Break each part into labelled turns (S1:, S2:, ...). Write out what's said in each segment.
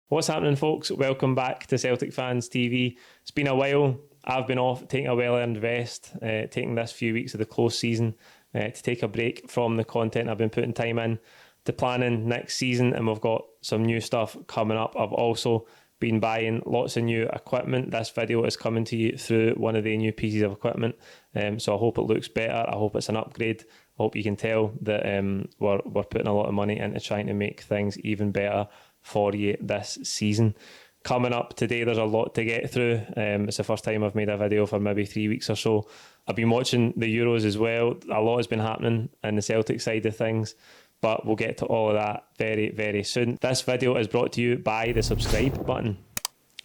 S1: What's happening, folks? Welcome back to Celtic Fans TV. It's been a while. I've been off taking a well-earned rest, taking this few weeks of the close season to take a break from the content I've been putting time in to planning next season, and we've got some new stuff coming up. I've also been buying lots of new equipment. This video is coming to you through one of the new pieces of equipment, so I hope it looks better. I hope it's an upgrade. I hope you can tell that we're putting a lot of money into trying to make things even better for you this season. Coming up today, there's a lot to get through. It's the first time I've made a video for maybe 3 weeks or so. I've been watching the Euros as well. A lot has been happening in the Celtic side of things, but we'll get to all of that very, very soon. This video is brought to you by the subscribe button.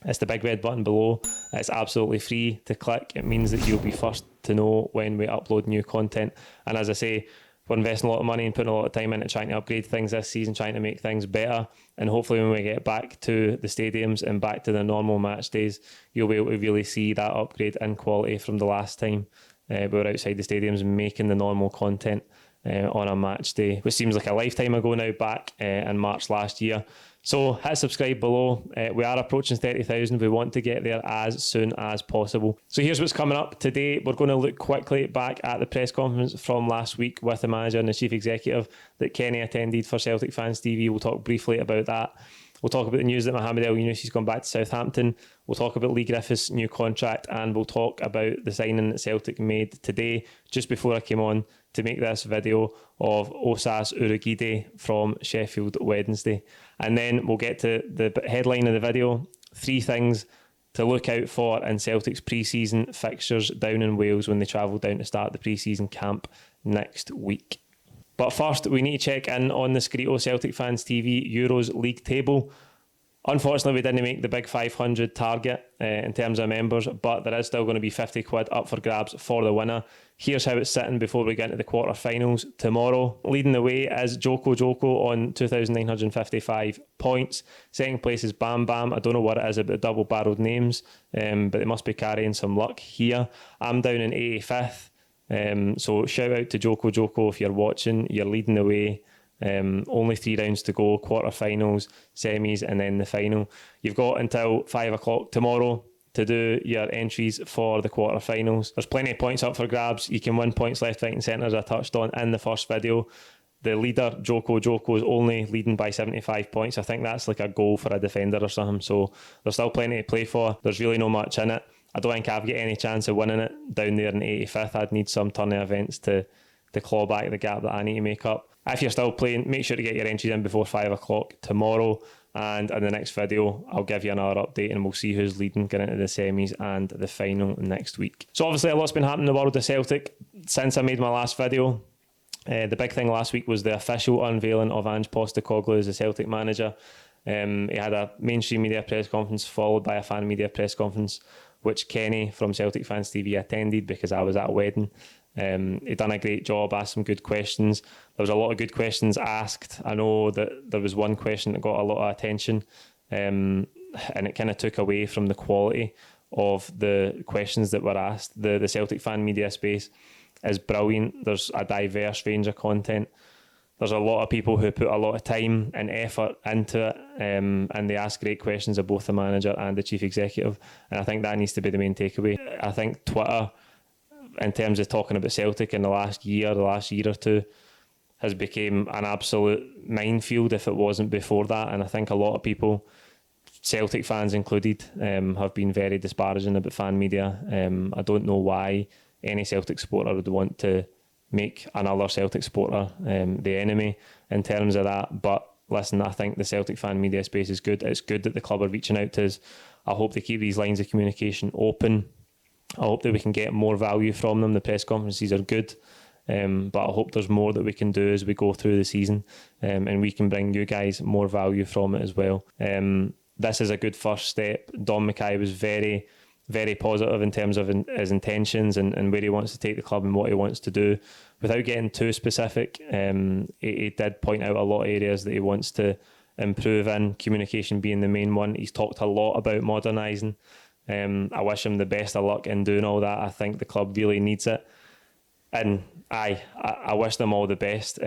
S1: It's the big red button below. It's absolutely free to click. It means that you'll be first to know when we upload new content. And as I say, we're investing a lot of money and putting a lot of time into trying to upgrade things this season, trying to make things better. And hopefully when we get back to the stadiums and back to the normal match days, you'll be able to really see that upgrade in quality from the last time we were outside the stadiums making the normal content on a match day, which seems like a lifetime ago now, back in March last year. So hit subscribe below. We are approaching 30,000. We want to get there as soon as possible. So here's what's coming up today. We're going to look quickly back at the press conference from last week with the manager and the chief executive that Kenny attended for Celtic Fans TV. We'll talk briefly about that. We'll talk about the news that Mohamed Elyounoussi has gone back to Southampton. We'll talk about Leigh Griffiths' new contract, and we'll talk about the signing that Celtic made today, just before I came on to make this video, of Osaze Urhoghide from Sheffield Wednesday. And then we'll get to the headline of the video, 3 things to look out for in Celtic's pre-season fixtures down in Wales when they travel down to start the pre-season camp next week. But first, we need to check in on the Scrito Celtic Fans TV Euros League table. Unfortunately, we didn't make the big 500 target in terms of members, but there is still going to be 50 quid up for grabs for the winner. Here's how it's sitting before we get into the quarter-finals tomorrow. Leading the way is Joko on 2,955 points. Second place is Bam Bam. I don't know what it is about double-barreled names, but they must be carrying some luck here. I'm down in 85th. So shout out to Joko if you're watching. You're leading the way. Only 3 rounds to go, quarterfinals, semis, and then the final. You've got until 5 o'clock tomorrow to do your entries for the quarterfinals. There's plenty of points up for grabs. You can win points left, right and centre, as I touched on in the first video. The leader, Joko is only leading by 75 points. I think that's like a goal for a defender or something. So there's still plenty to play for. There's really no much in it. I don't think I've got any chance of winning it down there in 85th. I'd need some turn of events to claw back the gap that I need to make up. If you're still playing, make sure to get your entries in before 5 o'clock tomorrow. And in the next video, I'll give you another update and we'll see who's leading getting into the semis and the final next week. So obviously a lot's been happening in the world of Celtic since I made my last video. The big thing last week was the official unveiling of Ange Postecoglou as the Celtic manager. He had a mainstream media press conference followed by a fan media press conference, which Kenny from Celtic Fans TV attended because I was at a wedding. He done a great job, asked some good questions. There was a lot of good questions asked. I know that there was one question that got a lot of attention, and it kind of took away from the quality of the questions that were asked. The Celtic fan media space is brilliant. There's a diverse range of content. There's a lot of people who put a lot of time and effort into it, and they ask great questions of both the manager and the chief executive, and I think that needs to be the main takeaway. I think Twitter, in terms of talking about Celtic in the last year or two, has become an absolute minefield if it wasn't before that. And I think a lot of people, Celtic fans included, have been very disparaging about fan media. I don't know why any Celtic supporter would want to make another Celtic supporter the enemy in terms of that. But listen, I think the Celtic fan media space is good. It's good that the club are reaching out to us. I hope they keep these lines of communication open. I hope that we can get more value from them. The press conferences are good, but I hope there's more that we can do as we go through the season, and we can bring you guys more value from it as well. This is a good first step. Don Mackay was very, very positive in terms of his intentions and where he wants to take the club and what he wants to do. Without getting too specific, he did point out a lot of areas that he wants to improve in, communication being the main one. He's talked a lot about modernising. I wish him the best of luck in doing all that. I think the club really needs it. And I wish them all the best.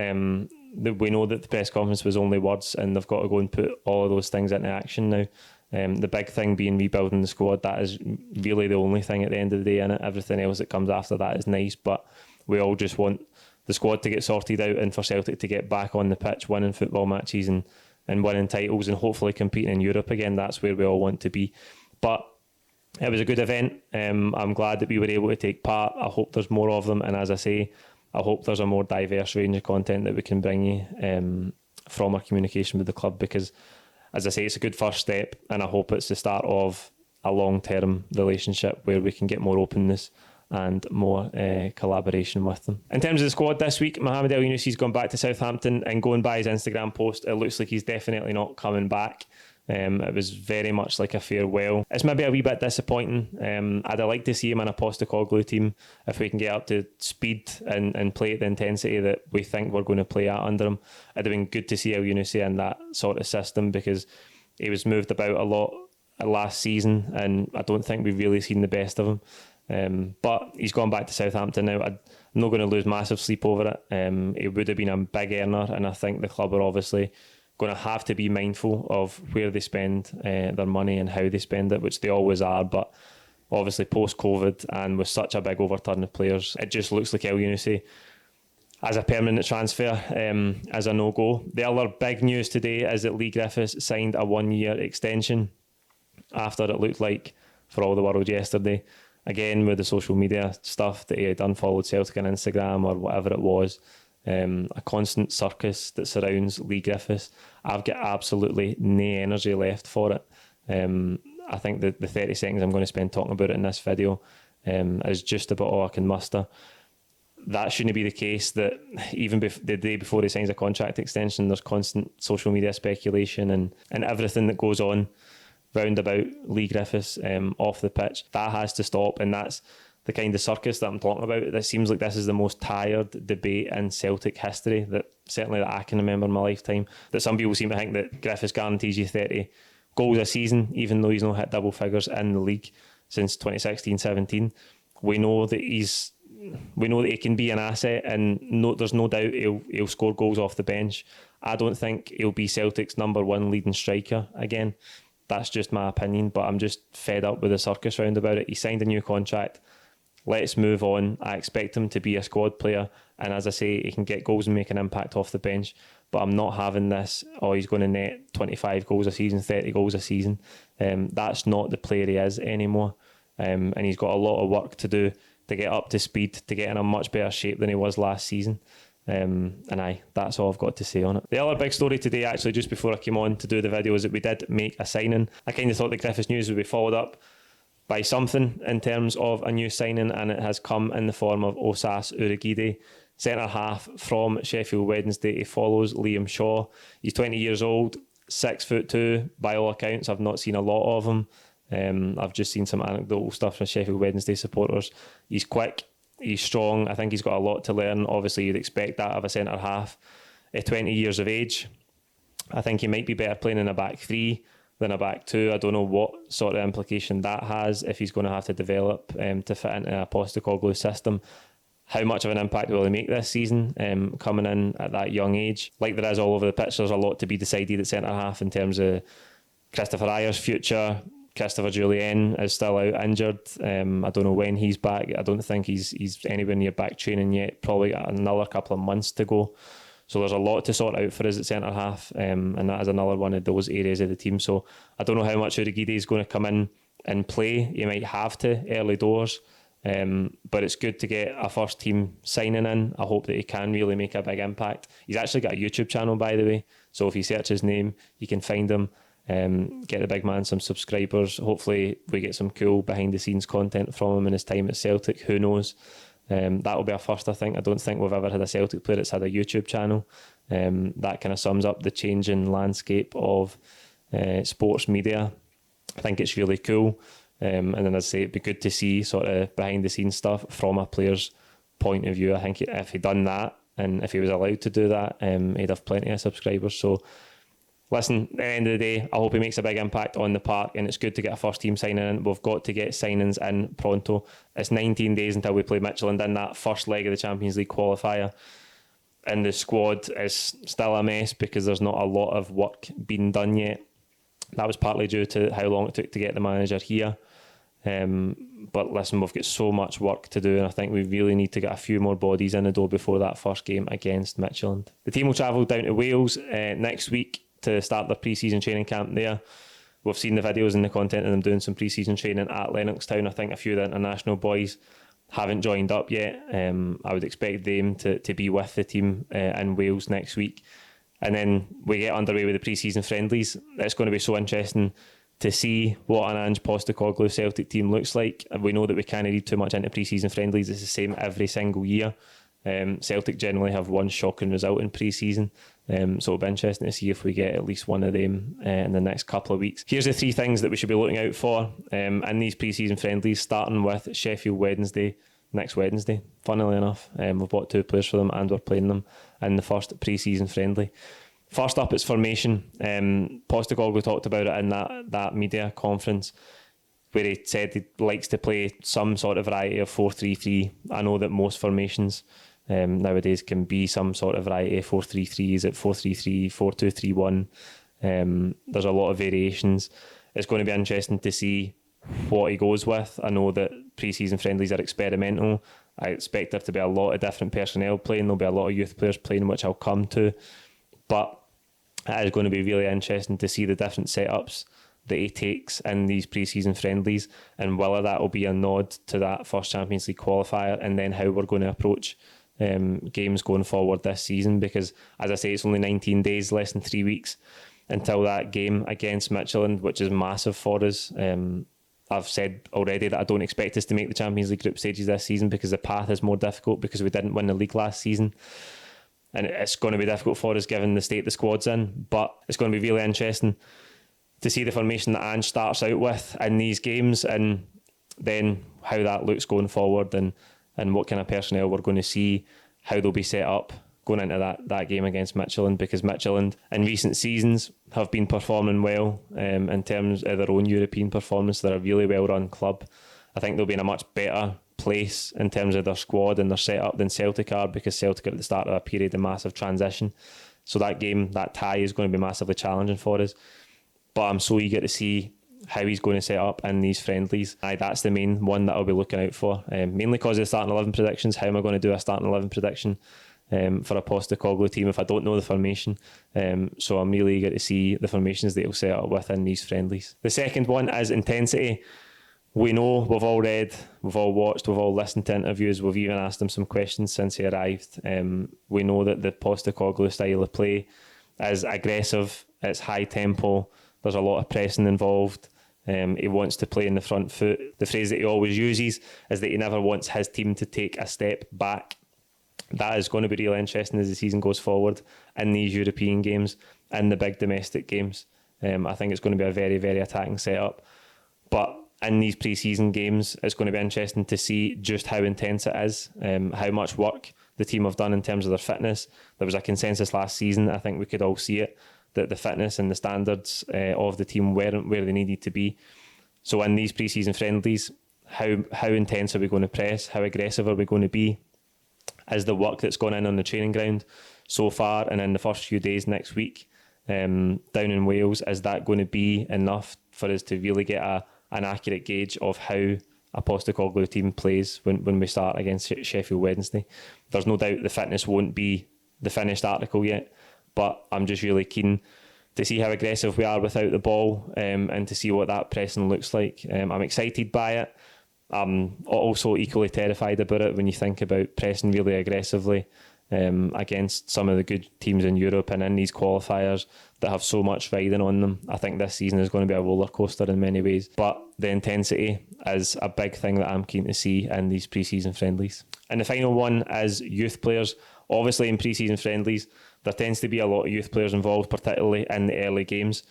S1: we know that the press conference was only words, and they've got to go and put all of those things into action now. The big thing being rebuilding the squad. That is really the only thing at the end of the day, and everything else that comes after that is nice, but we all just want the squad to get sorted out and for Celtic to get back on the pitch, winning football matches and winning titles and hopefully competing in Europe again. That's where we all want to be. But it was a good event. I'm glad that we were able to take part. I hope there's more of them, and as I say, I hope there's a more diverse range of content that we can bring you from our communication with the club, because as I say, it's a good first step, and I hope it's the start of a long-term relationship where we can get more openness and more collaboration with them. In terms of the squad this week, Mohamed Elyounoussi gone back to Southampton, and going by his Instagram post, it looks like he's definitely not coming back. It was very much like a farewell. It's maybe a wee bit disappointing. I'd like to see him in a Postecoglou team if we can get up to speed and play at the intensity that we think we're going to play at under him. It'd have been good to see Elyounoussi in that sort of system, because he was moved about a lot last season, and I don't think we've really seen the best of him. But he's gone back to Southampton now. I'm not going to lose massive sleep over it. He would have been a big earner, and I think the club are obviously going to have to be mindful of where they spend their money and how they spend it, which they always are. But obviously post-COVID and with such a big overturn of players, it just looks like Elyounoussi as a permanent transfer as a no-go. The other big news today is that Leigh Griffiths signed a 1-year extension after it looked like for all the world yesterday. Again, with the social media stuff that he had unfollowed Celtic on Instagram or whatever it was, a constant circus that surrounds Leigh Griffiths. I've got absolutely no energy left for it. I think the 30 seconds I'm going to spend talking about it in this video is just about all I can muster. That shouldn't be the case, that even the day before he signs a contract extension, there's constant social media speculation and everything that goes on round about Leigh Griffiths off the pitch. That has to stop, and that's the kind of circus that I'm talking about. It seems like this is the most tired debate in Celtic history, that certainly that I can remember in my lifetime. That some people seem to think that Griffiths guarantees you 30 goals a season, even though he's not hit double figures in the league since 2016-17. We know that he can be an asset, and there's no doubt he'll score goals off the bench. I don't think he'll be Celtic's number one leading striker again. That's just my opinion, but I'm just fed up with the circus round about it. He signed a new contract. Let's move on. I expect him to be a squad player, and as I say, he can get goals and make an impact off the bench, but I'm not having this, he's going to net 25 goals a season, 30 goals a season. That's not the player he is anymore, and he's got a lot of work to do to get up to speed, to get in a much better shape than he was last season. That's all I've got to say on it. The other big story today, actually, just before I came on to do the video, is that we did make a signing. I kind of thought the Griffiths news would be followed up by something in terms of a new signing, and it has come in the form of Osaze Urhoghide, centre half from Sheffield Wednesday. He follows Liam Shaw. He's 20 years old, 6'2". By all accounts, I've not seen a lot of him. I've just seen some anecdotal stuff from Sheffield Wednesday supporters. He's quick, he's strong. I think he's got a lot to learn. Obviously, you'd expect that of a centre half at 20 years of age. I think he might be better playing in a back three than a back two. I don't know what sort of implication that has if he's going to have to develop to fit into a Postecoglou system. How much of an impact will he make this season coming in at that young age? Like there is all over the pitch, there's a lot to be decided at centre half in terms of Christopher Ayer's future. Christopher Jullien is still out injured. I don't know when he's back. I don't think he's anywhere near back training yet. Probably got another couple of months to go. So there's a lot to sort out for us at centre half, and that is another one of those areas of the team. So I don't know how much Urhoghide is going to come in and play. He might have to early doors, but it's good to get a first team signing in. I hope that he can really make a big impact. He's actually got a YouTube channel, by the way, so if you search his name, you can find him. Get the big man some subscribers. Hopefully we get some cool behind the scenes content from him in his time at Celtic. Who knows? That will be a first, I think. I don't think we've ever had a Celtic player that's had a YouTube channel. That kind of sums up the changing landscape of sports media. I think it's really cool. And then I'd say it'd be good to see sort of behind the scenes stuff from a player's point of view. I think if he'd done that, and if he was allowed to do that, he'd have plenty of subscribers. So listen, at the end of the day, I hope he makes a big impact on the park, and it's good to get a first team signing in. We've got to get signings in pronto. It's 19 days until we play Midtjylland in that first leg of the Champions League qualifier. and the squad is still a mess because there's not a lot of work being done yet. That was partly due to how long it took to get the manager here. But listen, we've got so much work to do, and I think we really need to get a few more bodies in the door before that first game against Midtjylland. The team will travel down to Wales next week to start their pre-season training camp there. We've seen the videos and the content of them doing some pre-season training at Lennoxtown. I think a few of the international boys haven't joined up yet. I would expect them to be with the team in Wales next week. And then we get underway with the pre-season friendlies. It's going to be so interesting to see what an Ange Postecoglou Celtic team looks like. And we know that we can't read too much into pre-season friendlies. It's the same every single year. Celtic generally have one shocking result in pre-season. So it'll be interesting to see if we get at least one of them in the next couple of weeks. Here's the 3 things that we should be looking out for in these pre-season friendlies, starting with Sheffield next Wednesday. Funnily enough, we've bought 2 players for them and we're playing them in the first pre-season friendly. First up, it's formation. Postecoglou talked about it in that media conference where he said he likes to play some sort of variety of 4-3-3. I know that most formations nowadays can be some sort of variety of 4-3-3. Is it 4-3-3, 4-2-3-1? There's a lot of variations. It's going to be interesting to see what he goes with. I know that pre-season friendlies are experimental. I expect there to be a lot of different personnel playing. There'll be a lot of youth players playing, which I'll come to. But it is going to be really interesting to see the different setups that he takes in these pre-season friendlies, and whether that will be a nod to that first Champions League qualifier, and then how we're going to approach games going forward this season. Because, as I say, it's only 19 days, less than 3 weeks until that game against Midtjylland, which is massive for us. I've said already that I don't expect us to make the Champions League group stages this season because the path is more difficult because we didn't win the league last season. And it's going to be difficult for us given the state the squad's in. But it's going to be really interesting to see the formation that Ange starts out with in these games, and then how that looks going forward, and what kind of personnel we're going to see, how they'll be set up going into that game against Midtjylland, because Midtjylland in recent seasons have been performing well in terms of their own European performance. They're a really well-run club. I think they'll be in a much better place in terms of their squad and their setup than Celtic are, because Celtic are at the start of a period of massive transition. So that game, that tie, is going to be massively challenging for us. But I'm so eager to see how he's going to set up in these friendlies. That's the main one that I'll be looking out for, mainly because of the starting 11 predictions. How am I going to do a starting 11 prediction for a Postecoglou team if I don't know the formation? So I'm really eager to see the formations that he'll set up with in these friendlies. The second one is intensity. We know, we've all read, we've all watched, we've all listened to interviews, we've even asked him some questions since he arrived. We know that the Postecoglou style of play is aggressive, it's high tempo, there's a lot of pressing involved. He wants to play in the front foot. The phrase that he always uses is that he never wants his team to take a step back. That is going to be really interesting as the season goes forward in these European games, in the big domestic games. I think it's going to be a very, very attacking setup. But in these pre-season games, it's going to be interesting to see just how intense it is, how much work the team have done in terms of their fitness. There was a consensus last season, I think we could all see it, that the fitness and the standards of the team weren't where they needed to be. So in these pre-season friendlies, how intense are we going to press? How aggressive are we going to be? Is the work that's gone in on the training ground so far and in the first few days next week down in Wales, is that going to be enough for us to really get an accurate gauge of how a Postecoglou team plays when we start against Sheffield Wednesday? There's no doubt the fitness won't be the finished article yet, but I'm just really keen to see how aggressive we are without the ball, and to see what that pressing looks like. I'm excited by it. I'm also equally terrified about it when you think about pressing really aggressively against some of the good teams in Europe and in these qualifiers that have so much riding on them. I think this season is going to be a roller coaster in many ways, but the intensity is a big thing that I'm keen to see in these pre-season friendlies. And the final one is youth players. Obviously in pre-season friendlies there tends to be a lot of youth players involved, particularly in the early games.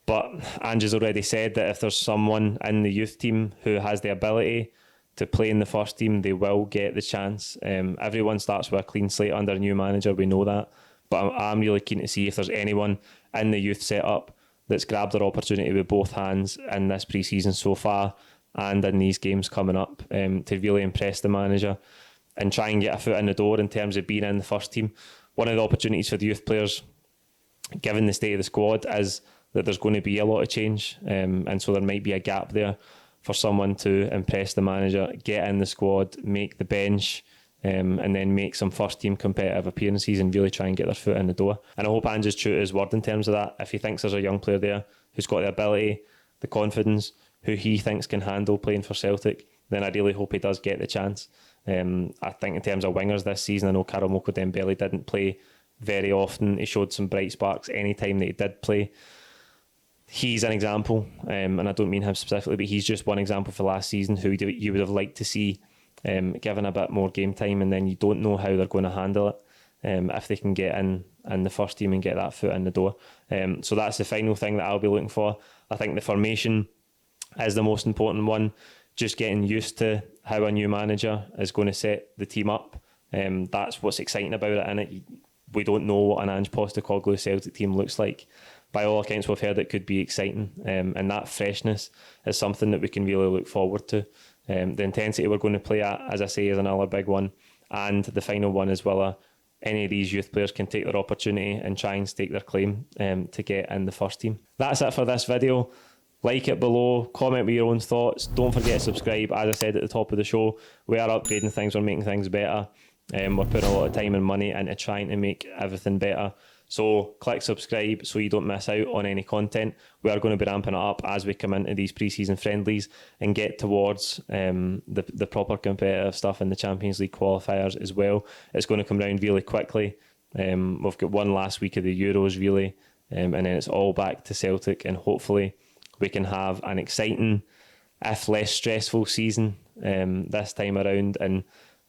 S1: But Ange has already said that if there's someone in the youth team who has the ability to play in the first team, they will get the chance. Everyone starts with a clean slate under a new manager, we know that. But I'm really keen to see if there's anyone in the youth setup that's grabbed their opportunity with both hands in this pre-season so far and in these games coming up, to really impress the manager and try and get a foot in the door in terms of being in the first team. One of the opportunities for the youth players, given the state of the squad, is that there's going to be a lot of change, and so there might be a gap there for someone to impress the manager, get in the squad, make the bench, and then make some first team competitive appearances and really try and get their foot in the door. And I hope Ange is true to his word in terms of that. If he thinks there's a young player there who's got the ability, the confidence, who he thinks can handle playing for Celtic, then I really hope he does get the chance. I think in terms of wingers this season, I know Karamoko Dembele didn't play very often. He showed some bright sparks any time that he did play. He's an example, and I don't mean him specifically, but he's just one example for last season who you would have liked to see given a bit more game time, and then you don't know how they're going to handle it if they can get in the first team and get that foot in the door. So that's the final thing that I'll be looking for. I think the formation is the most important one. Just getting used to how a new manager is going to set the team up. That's what's exciting about it, innit? We don't know what an Ange Postecoglou Celtic team looks like. By all accounts, we've heard it could be exciting, and that freshness is something that we can really look forward to. The intensity we're going to play at, as I say, is another big one, and the final one is whether any of these youth players can take their opportunity and try and stake their claim to get in the first team. That's it for this video. Like it below, comment with your own thoughts. Don't forget to subscribe. As I said at the top of the show, we are upgrading things, we're making things better. We're putting a lot of time and money into trying to make everything better. So click subscribe so you don't miss out on any content. We are going to be ramping it up as we come into these pre-season friendlies and get towards the proper competitive stuff in the Champions League qualifiers as well. It's going to come round really quickly. We've got one last week of the Euros really, and then it's all back to Celtic, and hopefully we can have an exciting, if less stressful season this time around, and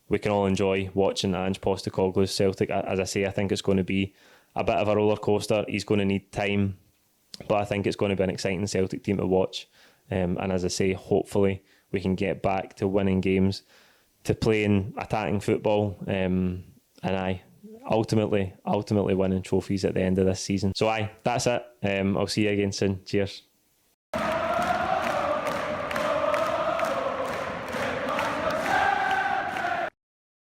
S1: we can all enjoy watching Ange Postecoglou Celtic. As I say, I think it's going to be a bit of a roller coaster. He's going to need time, but I think it's going to be an exciting Celtic team to watch. And as I say, hopefully we can get back to winning games, to playing attacking football, and ultimately winning trophies at the end of this season. So that's it. I'll see you again soon. Cheers.